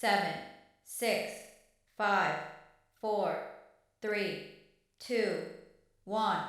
7, 6, 5, 4, 3, 2, 1.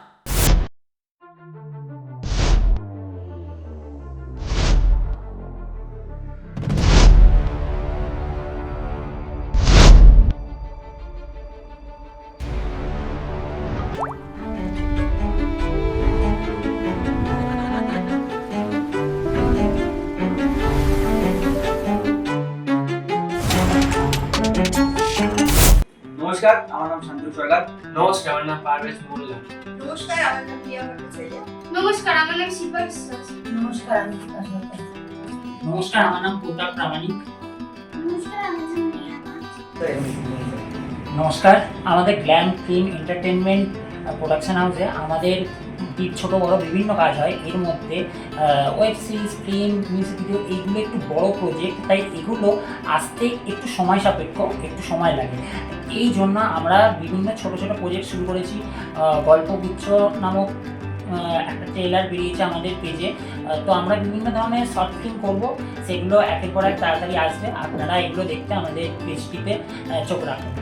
নমস্কার, আমার নাম শান্তনু সরকার। নমস্কার, আমার নাম পারভেজ মোল্লা। নমস্কার, আমার নাম প্রিয়া ভট্টাচার্য। নমস্কার, আমার নাম শিল্পা বিশ্বাস। নমস্কার, আমি বিকাশ সরকার। নমস্কার, আমার নাম প্রতাপ প্রামাণিক। নমস্কার, আমি জুনিয়া। নমস্কার, আমাদের গ্ল্যাম ফিল্ম এন্টারটেনমেন্ট প্রোডাকশন হাউসে আমাদের ছোট বড় বিভিন্ন কাজ হয়। এর মধ্যে web series, film, music video এইগুলো একটু বড় প্রজেক্ট, তাই এগুলো আসতে একটু সময় সাপেক্ষ, একটু সময় লাগে। এই জন্য আমরা বিভিন্ন ছোট ছোট প্রজেক্ট শুরু করেছি। গল্পগুচ্ছ নামক একটা ট্রেলার বেরিয়েছে আমাদের পেজে। তো আমরা বিভিন্ন ধরনের শর্ট ফিল্ম করবো, সেগুলো একের পর এক তাড়াতাড়ি আসবে। আপনারা এগুলো দেখতে আমাদের পেজটিতে চোখ রাখুন।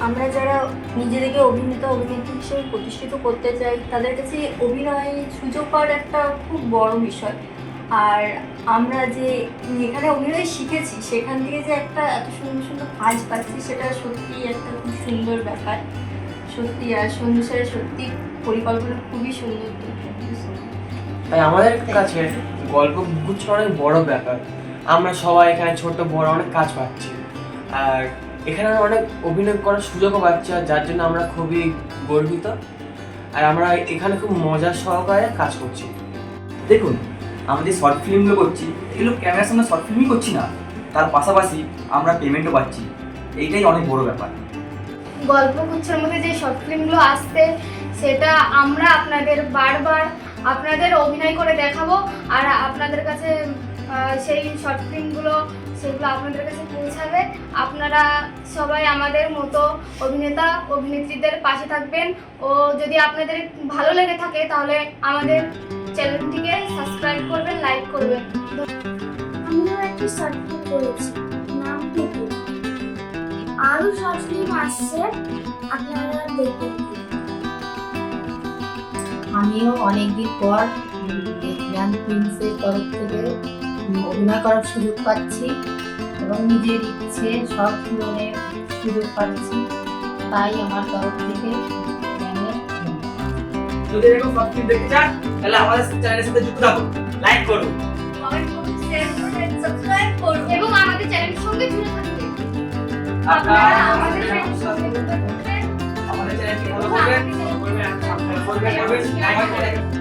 আমরা যারা নিজেদেরকে অভিনেতা অভিনেত্রী হিসেবে প্রতিষ্ঠিত করতে চাই, তাদের কাছে অভিনয় সুযোগ পাওয়ার একটা খুব বড় বিষয়। আর আমরা যে এখানে অভিনয় শিখেছি, সেখান থেকে যে একটা এত সুন্দর সুন্দর কাজ পাচ্ছি, সেটা সত্যিই একটা খুব সুন্দর ব্যাপার। সত্যি, আর সন্ধু স্যারের সত্যি পরিকল্পনা খুবই সুন্দর। তাই আমাদের কাছে গল্প গুচ্ছ অনেক বড় ব্যাপার। আমরা সবাই এখানে ছোট বড় অনেক কাজ পাচ্ছি, আর এখানে অনেক অভিনয় করার সুযোগও পাচ্ছি, যার জন্য আমরা খুবই গর্বিত। আর আমরা এখানে খুব মজার সহকারে কাজ করছি। দেখুন, আমাদের শর্ট ফিল্মগুলো করছি, এগুলো ক্যামেরার সামনে শর্ট ফিল্মই করছি না, তার পাশাপাশি আমরা পেমেন্টও পাচ্ছি। এইটাই অনেক বড় ব্যাপার। গল্পগুচ্ছের মধ্যে যে শর্ট ফিল্মগুলো আসছে, সেটা আমরা আপনাদের বারবার আপনাদের অভিনয় করে দেখাবো। আর আপনাদের কাছে সেই শর্ট ফিল্মগুলো সেগুলো আপনাদের কাছে পৌঁছাবে। আপনারা সবাই আমাদের মতো অভিনেতা অভিনেত্রীদের পাশে থাকবেন, ও যদি আপনাদের ভালো লেগে থাকে তাহলে আমাদের চ্যানেলটিকে সাবস্ক্রাইব করবেন, লাইক করবেন। আমিও একটি শর্ট ফিল্ম করেছি, নাম টুকু। আরও শর্ট ফিল্ম আসছে, আপনারা দেখবেন। আমিও অনেকদিন পর গ্ল্যাম ফিল্মসের তরফ থেকে অভিনয় করার সুযোগ পাচ্ছি এবং নিজের ইচ্ছে সব পূরণের সুযোগ পাচ্ছি। তাই আমার তরফ থেকে যদি এরকম শর্ট ফিল্ম দেখতে চান, তাহলে আমাদের চ্যানেলের সাথে যুক্ত থাকুন, লাইক করুন, কমেন্ট করুন, শেয়ার করুন, সাবস্ক্রাইব করুন এবং আমাদের চ্যানেলের সঙ্গে জুড়ে থাকবেন। আপনারা আমাদের চ্যানেলের সঙ্গে জুড়ে থাকবেন। আমাদের চ্যানেলটি ফলো করবেন, লাইক করবেন।